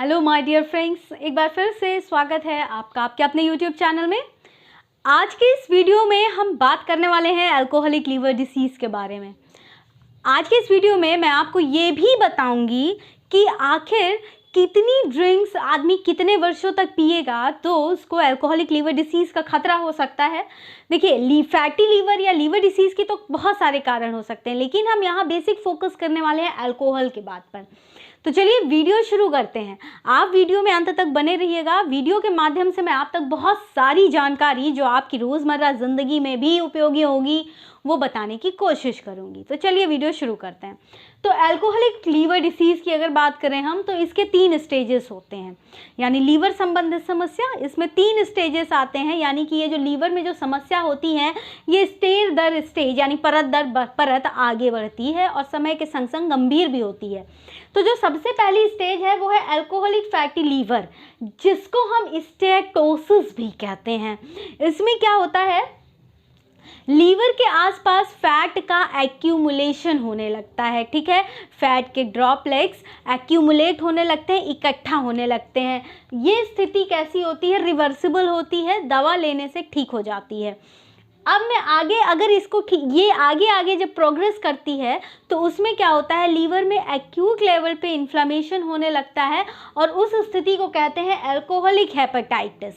Hello my dear friends, एक बार फिर से स्वागत है आपका आपके अपने यूट्यूब चैनल में। आज के इस वीडियो में हम बात करने वाले हैं अल्कोहलिक लीवर डिसीज़ के बारे में। आज के इस वीडियो में मैं आपको ये भी बताऊंगी कि आखिर कितनी ड्रिंक्स आदमी कितने वर्षों तक पिएगा तो उसको अल्कोहलिक लीवर डिसीज़ का खतरा हो सकता है। देखिए, फैटी लीवर या लीवर डिसीज़ के तो बहुत सारे कारण हो सकते हैं, लेकिन हम यहाँ बेसिक फोकस करने वाले हैं अल्कोहल के बात पर। तो चलिए वीडियो शुरू करते हैं। आप वीडियो में अंत तक बने रहिएगा। वीडियो के माध्यम से मैं आप तक बहुत सारी जानकारी जो आपकी रोज़मर्रा ज़िंदगी में भी उपयोगी होगी वो बताने की कोशिश करूंगी। तो चलिए वीडियो शुरू करते हैं। तो अल्कोहलिक लीवर डिसीज़ की अगर बात करें हम तो इसके 3 स्टेजेस होते हैं, यानी लीवर संबंधित समस्या। इसमें 3 स्टेजेस आते हैं, यानी कि ये जो लीवर में जो समस्या होती है ये स्टेज दर स्टेज यानी परत दर परत आगे बढ़ती है और समय के संग संग गंभीर भी होती है। तो जो सबसे पहली स्टेज है वो है अल्कोहलिक फैटी लीवर, जिसको हम स्टेटोसिस भी कहते हैं। इसमें क्या होता है, लीवर के आसपास फैट का एक्यूमुलेशन होने लगता है। ठीक है, फैट के ड्रॉपलेट्स एक्यूमुलेट होने लगते हैं, इकट्ठा होने लगते हैं। ये स्थिति कैसी होती है, रिवर्सिबल होती है, दवा लेने से ठीक हो जाती है। अब मैं आगे अगर इसको ये आगे जब प्रोग्रेस करती है तो उसमें क्या होता है, लीवर में एक्यूट लेवल पे इन्फ्लेमेशन होने लगता है और उस स्थिति को कहते हैं अल्कोहलिक हेपेटाइटिस।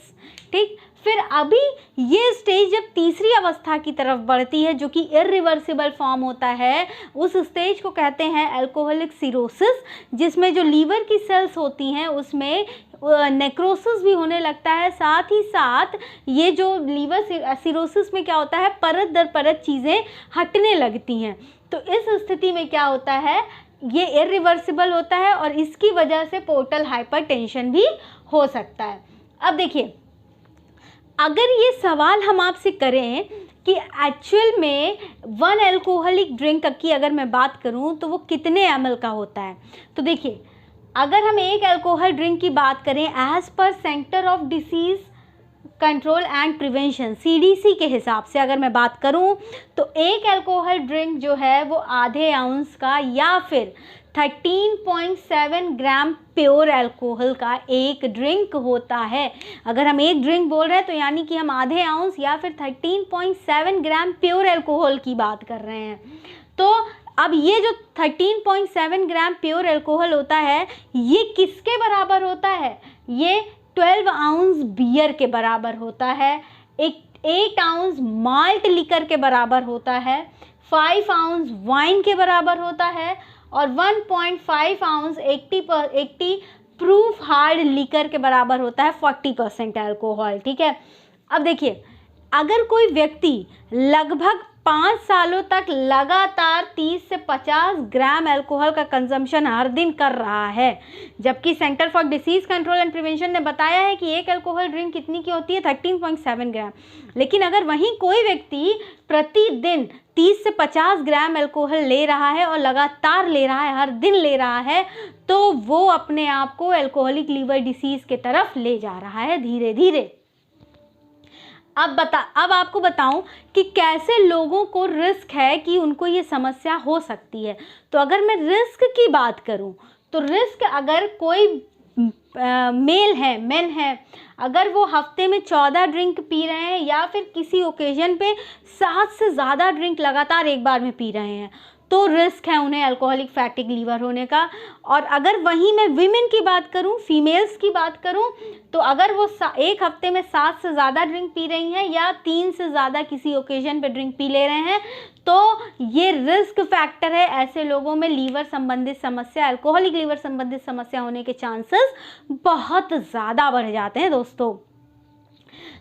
ठीक, फिर अभी ये स्टेज जब तीसरी अवस्था की तरफ बढ़ती है जो कि इरिवर्सिबल फॉर्म होता है, उस स्टेज को कहते हैं अल्कोहलिक सिरोसिस, जिसमें जो लीवर की सेल्स होती हैं उसमें नेक्रोसिस भी होने लगता है। साथ ही साथ ये जो लीवर सिरोसिस में क्या होता है, परत दर परत चीज़ें हटने लगती हैं। तो इस स्थिति में क्या होता है, ये इरिवर्सिबल होता है और इसकी वजह से पोर्टल हाइपरटेंशन भी हो सकता है। अब देखिए, अगर ये सवाल हम आपसे करें कि एक्चुअल में 1 अल्कोहलिक ड्रिंक की अगर मैं बात करूं तो वो कितने ml का होता है, तो देखिए, अगर हम एक अल्कोहल ड्रिंक की बात करें एज पर Center of Disease Control and Prevention CDC के हिसाब से अगर मैं बात करूं तो एक अल्कोहल ड्रिंक जो है वो आधे आउंस का या फिर 13.7 ग्राम प्योर अल्कोहल का एक ड्रिंक होता है। अगर हम एक ड्रिंक बोल रहे हैं तो यानी कि हम आधे आउंस या फिर 13.7 ग्राम प्योर अल्कोहल की बात कर रहे हैं। तो अब ये जो 13.7 ग्राम प्योर अल्कोहल होता है ये किसके बराबर होता है, ये 12 आउंस बियर के बराबर होता है, 8 आउंस माल्ट लिकर के बराबर होता है, 5 आउंस वाइन के बराबर होता है और 1.5 आउंस 80 प्रूफ हार्ड लिकर के बराबर होता है, 40% अल्कोहल। ठीक है, अब देखिए, अगर कोई व्यक्ति लगभग 5 सालों तक लगातार 30 से 50 ग्राम अल्कोहल का कंजम्पशन हर दिन कर रहा है, जबकि centre for disease Control and prevention ने बताया है कि एक अल्कोहल ड्रिंक कितनी की होती है, 13.7 ग्राम। लेकिन अगर वहीं कोई व्यक्ति प्रतिदिन 30 से 50 ग्राम अल्कोहल ले रहा है और लगातार ले रहा है, हर दिन ले रहा है, तो वो अपने आप को अल्कोहलिक लीवर डिसीज़ के तरफ ले जा रहा है धीरे धीरे। अब आपको बताऊं कि कैसे लोगों को रिस्क है कि उनको ये समस्या हो सकती है। तो अगर मैं रिस्क की बात करूं तो रिस्क, अगर कोई मेन है, अगर वो हफ्ते में 14 ड्रिंक पी रहे हैं या फिर किसी ओकेजन पे 7 से ज़्यादा ड्रिंक लगातार एक बार में पी रहे हैं, तो रिस्क है उन्हें अल्कोहलिक फैटी लीवर होने का। और अगर वहीं मैं विमेन की बात करूं, फीमेल्स की बात करूं, तो अगर वो एक हफ्ते में 7 से ज़्यादा ड्रिंक पी रही हैं या 3 से ज़्यादा किसी ओकेजन पे ड्रिंक पी ले रहे हैं, तो ये रिस्क फैक्टर है। ऐसे लोगों में लीवर संबंधित समस्या, अल्कोहलिक लीवर संबंधित समस्या होने के चांसेस बहुत ज़्यादा बढ़ जाते हैं दोस्तों।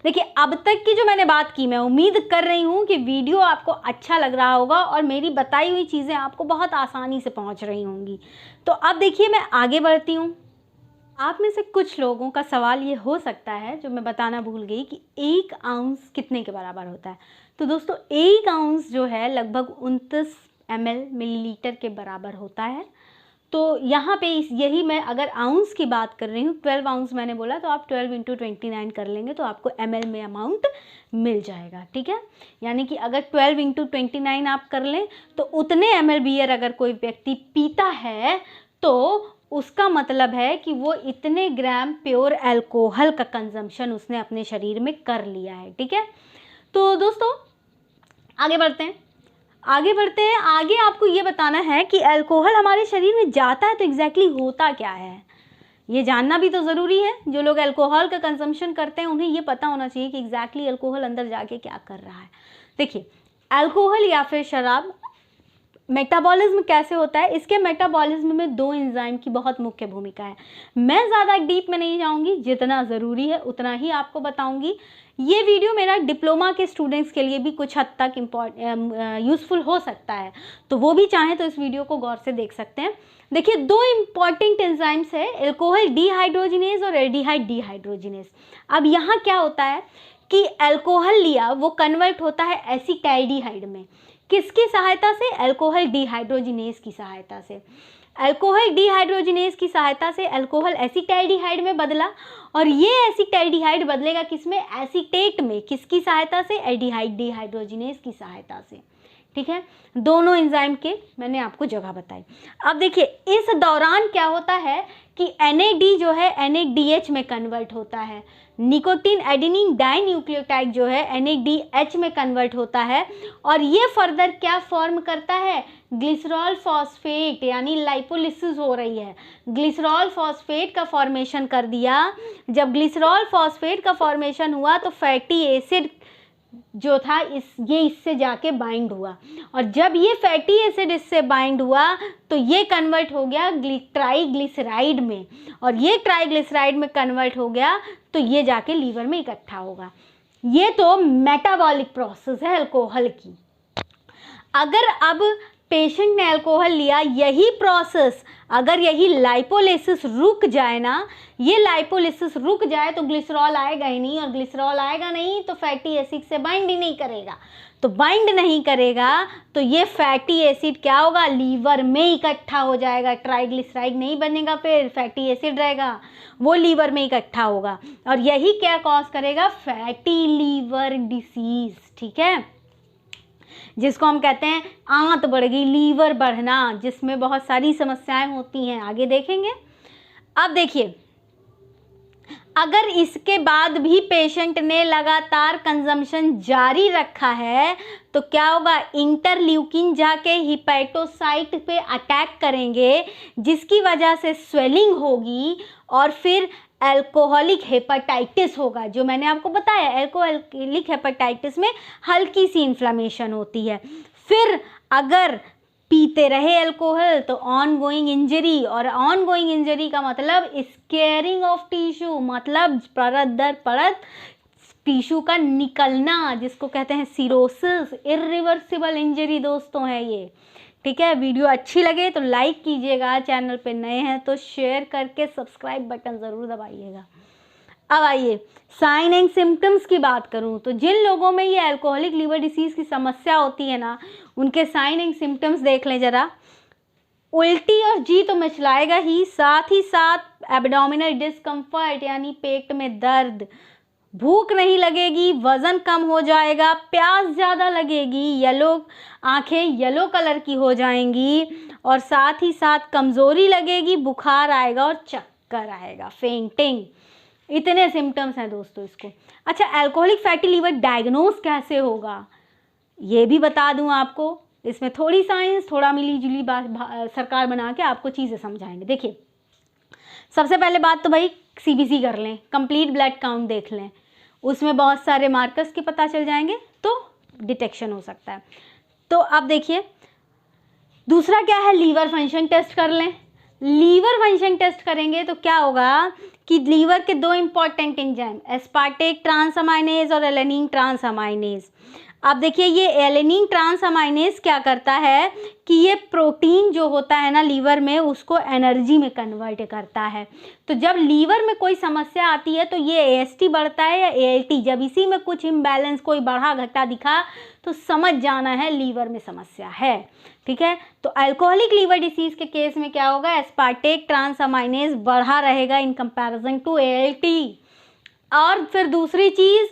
देखिए, अब तक की जो मैंने बात की, मैं उम्मीद कर रही हूँ कि वीडियो आपको अच्छा लग रहा होगा और मेरी बताई हुई चीज़ें आपको बहुत आसानी से पहुँच रही होंगी। तो अब देखिए, मैं आगे बढ़ती हूँ। आप में से कुछ लोगों का सवाल ये हो सकता है, जो मैं बताना भूल गई, कि 1 आउंस कितने के बराबर होता है। तो दोस्तों, 1 आउंस जो है लगभग 29 ml मिलीलीटर के बराबर होता है। तो यहाँ पे यही मैं अगर आउंस की बात कर रही हूँ, 12 आउंस मैंने बोला, तो आप 12 × 29 कर लेंगे तो आपको ml में अमाउंट मिल जाएगा, ठीक है। यानी कि अगर 12 × 29 आप कर लें तो उतने ml बियर अगर कोई व्यक्ति पीता है तो उसका मतलब है कि वो इतने ग्राम प्योर अल्कोहल का कंजम्पशन उसने अपने शरीर में कर लिया है, ठीक है। तो दोस्तों आगे बढ़ते हैं, आगे आपको ये बताना है कि अल्कोहल हमारे शरीर में जाता है तो एग्जैक्टली होता क्या है, ये जानना भी तो ज़रूरी है। जो लोग अल्कोहल का कंजम्पशन करते हैं उन्हें ये पता होना चाहिए कि एग्जैक्टली अल्कोहल अंदर जाके क्या कर रहा है। देखिए, अल्कोहल या फिर शराब मेटाबॉलिज्म कैसे होता है, इसके मेटाबॉलिज्म में 2 एंजाइम की बहुत मुख्य भूमिका है। मैं ज़्यादा डीप में नहीं जाऊंगी, जितना ज़रूरी है उतना ही आपको बताऊंगी। ये वीडियो मेरा डिप्लोमा के स्टूडेंट्स के लिए भी कुछ हद तक यूज़फुल हो सकता है, तो वो भी चाहें तो इस वीडियो को गौर से देख सकते हैं। देखिए, 2 इम्पॉर्टेंट एंजाइम्स है, अल्कोहल डीहाइड्रोजिनेज और एल्डिहाइड डीहाइड्रोजिनेज। अब यहाँ क्या होता है कि अल्कोहल लिया वो कन्वर्ट होता है एसिटाल्डिहाइड में, किसकी सहायता से, अल्कोहल डीहाइड्रोजिनेज की सहायता से। अल्कोहल डीहाइड्रोजिनेज की सहायता से अल्कोहल एसिटाल्डिहाइड में बदला और ये एसिटाल्डिहाइड बदलेगा किसमें, एसीटेट में, किसकी सहायता से, एल्डिहाइड डीहाइड्रोजिनेज की सहायता से, ठीक है। दोनों एंजाइम के मैंने आपको जगह बताई। अब देखिए, इस दौरान क्या होता है कि NAD जो है NADH में कन्वर्ट होता है, निकोटीन एडेनिन डाइन्यूक्लियोटाइड जो है NADH में कन्वर्ट होता है और ये फर्दर क्या फॉर्म करता है, ग्लिसरॉल फॉस्फेट, यानी लाइपोलिसिस हो रही है, ग्लिसरॉल फॉस्फेट का फॉर्मेशन कर दिया। जब ग्लिसरॉल फॉस्फेट का फॉर्मेशन हुआ तो फैटी एसिड जो था ये इससे जाके बाइंड हुआ और जब ये फैटी एसिड इससे बाइंड हुआ तो ये कन्वर्ट हो गया ट्राइग्लिसराइड में और ये ट्राइग्लिसराइड में कन्वर्ट हो गया तो ये जाके लीवर में इकट्ठा होगा। ये तो मेटाबॉलिक प्रोसेस है अल्कोहल की। अगर अब पेशेंट ने अल्कोहल लिया, यही प्रोसेस अगर यही लाइपोलिसिस रुक जाए ना, ये लाइपोलिसिस रुक जाए तो ग्लिसरॉल आएगा ही नहीं और ग्लिसरॉल आएगा नहीं तो फैटी एसिड से बाइंड ही नहीं करेगा, तो बाइंड नहीं करेगा तो ये फैटी एसिड क्या होगा, लीवर में इकट्ठा हो जाएगा, ट्राइग्लिसराइड नहीं बनेगा, फिर फैटी एसिड रहेगा वो लीवर में इकट्ठा होगा और यही क्या कॉज करेगा, फैटी लीवर डिसीज, ठीक है, जिसको हम कहते हैं आंत बढ़ गई, लीवर बढ़ना, जिसमें बहुत सारी समस्याएं होती हैं, आगे देखेंगे। अब देखिए, अगर इसके बाद भी पेशेंट ने लगातार कंजम्पशन जारी रखा है तो क्या होगा, इंटरल्यूकिन जाके हिपैटोसाइट पे अटैक करेंगे जिसकी वजह से स्वेलिंग होगी और फिर अल्कोहलिक हेपेटाइटिस होगा। जो मैंने आपको बताया, अल्कोहलिक हेपेटाइटिस में हल्की सी इन्फ्लेमेशन होती है। फिर अगर पीते रहे अल्कोहल तो ऑन गोइंग इंजरी, और ऑन गोइंग इंजरी का मतलब स्केयरिंग ऑफ टिश्यू, मतलब परत दर परत टिश्यू का निकलना, जिसको कहते हैं सिरोसिस, इरिवर्सिबल इंजरी दोस्तों है ये, ठीक है। वीडियो अच्छी लगे तो लाइक कीजिएगा, चैनल पे नए हैं तो शेयर करके सब्सक्राइब बटन ज़रूर दबाइएगा। अब आइए साइन एंड सिम्टम्स की बात करूं तो जिन लोगों में ये अल्कोहलिक लीवर डिसीज़ की समस्या होती है ना, उनके साइन एंड सिम्टम्स देख लें ज़रा। उल्टी और जी तो मचलाएगा ही साथ एब्डोमिनल डिस्कम्फर्ट यानी पेट में दर्द, भूख नहीं लगेगी, वज़न कम हो जाएगा, प्यास ज़्यादा लगेगी, आँखें येलो कलर की हो जाएंगी और साथ ही साथ कमज़ोरी लगेगी, बुखार आएगा और चक्कर आएगा, फेंटिंग। इतने सिम्टम्स हैं दोस्तों इसको। अच्छा, अल्कोहलिक फैटी लीवर डायग्नोस कैसे होगा ये भी बता दूं आपको। इसमें थोड़ी साइंस थोड़ा मिली जुली बात सरकार बना के आपको चीज़ें समझाएंगे। देखिए, सबसे पहले बात तो भाई CBC कर लें, कंप्लीट ब्लड काउंट देख लें, उसमें बहुत सारे मार्कर्स के पता चल जाएंगे तो डिटेक्शन हो सकता है। तो अब देखिए, दूसरा क्या है, लीवर फंक्शन टेस्ट कर लें। लीवर फंक्शन टेस्ट करेंगे तो क्या होगा कि लीवर के 2 इंपॉर्टेंट एंजाइम एस्पार्टेट ट्रांसअमाइनेज और एलेनिन ट्रांसअमाइनेज, अब देखिए ये एलेनिन ट्रांसअमाइनेज क्या करता है कि ये प्रोटीन जो होता है ना लीवर में उसको एनर्जी में कन्वर्ट करता है। तो जब लीवर में कोई समस्या आती है तो ये AST बढ़ता है या ALT, जब इसी में कुछ इम्बैलेंस कोई बढ़ा घटा दिखा तो समझ जाना है लीवर में समस्या है। ठीक है, तो अल्कोहलिक लीवर डिसीज के केस में क्या होगा, एस्पार्टेट ट्रांसअमाइनेज बढ़ा रहेगा इन कंपैरिजन टू ALT। और फिर दूसरी चीज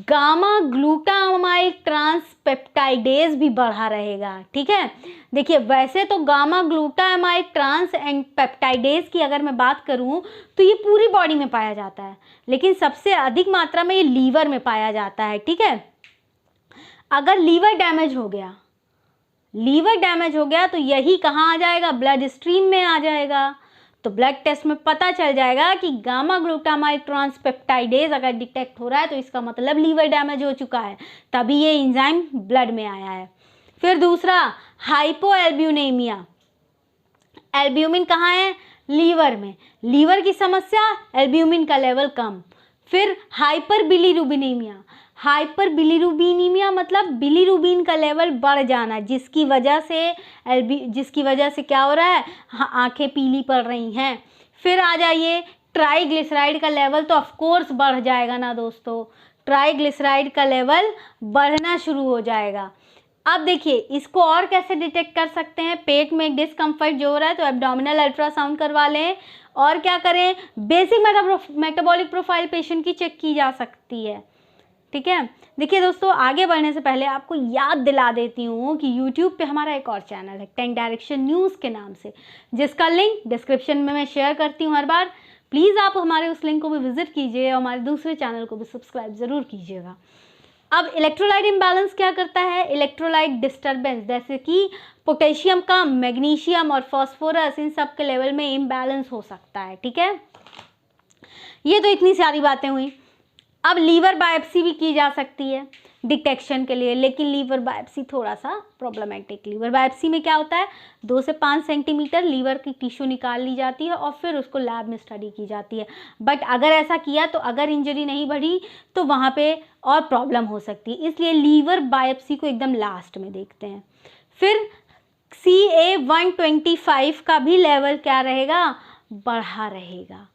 गामा ग्लूटामाइल ट्रांसपेप्टाइडेज भी बढ़ा रहेगा। ठीक है, देखिए वैसे तो gamma glutamyl trans and peptidase की अगर मैं बात करूं तो ये पूरी बॉडी में पाया जाता है, लेकिन सबसे अधिक मात्रा में ये लीवर में पाया जाता है। ठीक है, अगर लीवर डैमेज हो गया तो यही कहाँ आ जाएगा, ब्लड स्ट्रीम में आ जाएगा। तो ब्लड टेस्ट में पता चल जाएगा कि गामा ग्लूटामाइल ट्रांसपेप्टाइडेज अगर डिटेक्ट हो रहा है तो इसका मतलब लीवर डैमेज हो चुका है, तभी ये एंजाइम ब्लड में आया है। फिर दूसरा हाइपोएल्ब्यूनेमिया, एल्ब्यूमिन कहाँ है, लीवर में, लीवर की समस्या, एल्ब्यूमिन का लेवल कम। फिर हाइपरबिलीरुबिनेमिया, हाइपरबिलीरुबिनीमिया मतलब बिलीरुबिन का लेवल बढ़ जाना, जिसकी वजह से क्या हो रहा है, आंखें पीली पड़ रही हैं। फिर आ जाइए ट्राइग्लिसराइड का लेवल, तो ऑफ कोर्स बढ़ जाएगा ना दोस्तों, ट्राइग्लिसराइड का लेवल बढ़ना शुरू हो जाएगा। अब देखिए इसको और कैसे डिटेक्ट कर सकते हैं, पेट में डिस्कम्फर्ट जो हो रहा है तो एब्डोमिनल अल्ट्रासाउंड करवा लें, और क्या करें, बेसिक मेटाबॉलिक प्रोफाइल पेशेंट की चेक की जा सकती है। ठीक है, देखिए दोस्तों आगे बढ़ने से पहले आपको याद दिला देती हूँ कि YouTube पे हमारा एक और चैनल है 10 डायरेक्शन न्यूज़ के नाम से, जिसका लिंक डिस्क्रिप्शन में मैं शेयर करती हूँ हर बार। प्लीज़ आप हमारे उस लिंक को भी विजिट कीजिए और हमारे दूसरे चैनल को भी सब्सक्राइब ज़रूर कीजिएगा। अब इलेक्ट्रोलाइट इम्बैलेंस क्या करता है, इलेक्ट्रोलाइट डिस्टर्बेंस, जैसे कि पोटेशियम का, मैग्नीशियम और फॉस्फोरस, इन सब के लेवल में इम्बैलेंस हो सकता है। ठीक है, ये तो इतनी सारी बातें हुई। अब लीवर बायोप्सी भी की जा सकती है डिटेक्शन के लिए, लेकिन लीवर बायोप्सी थोड़ा सा प्रॉब्लमेटिक। लीवर बायोप्सी में क्या होता है, 2 से 5 सेंटीमीटर लीवर की टिश्यू निकाल ली जाती है और फिर उसको लैब में स्टडी की जाती है। बट अगर ऐसा किया तो अगर इंजरी नहीं बढ़ी तो वहाँ पे और प्रॉब्लम हो सकती है, इसलिए लीवर बायोप्सी को एकदम लास्ट में देखते हैं। फिर CA-125 का भी लेवल क्या रहेगा, बढ़ा रहेगा।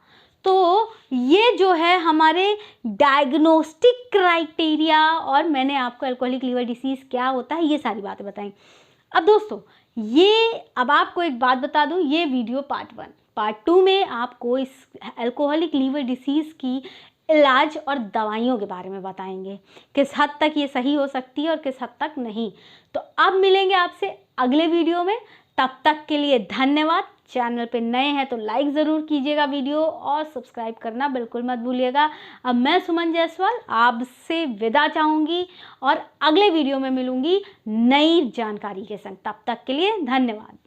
तो ये जो है हमारे डायग्नोस्टिक क्राइटेरिया, और मैंने आपको अल्कोहलिक लीवर डिसीज़ क्या होता है ये सारी बातें बताई। अब दोस्तों अब आपको एक बात बता दूं, ये वीडियो पार्ट 1, पार्ट 2 में आपको इस अल्कोहलिक लीवर डिसीज़ की इलाज और दवाइयों के बारे में बताएंगे, किस हद तक ये सही हो सकती है और किस हद तक नहीं। तो अब मिलेंगे आपसे अगले वीडियो में, तब तक के लिए धन्यवाद। चैनल पे नए हैं तो लाइक ज़रूर कीजिएगा वीडियो, और सब्सक्राइब करना बिल्कुल मत भूलिएगा। अब मैं सुमन जायसवाल आपसे विदा चाहूँगी और अगले वीडियो में मिलूँगी नई जानकारी के संग। तब तक के लिए धन्यवाद।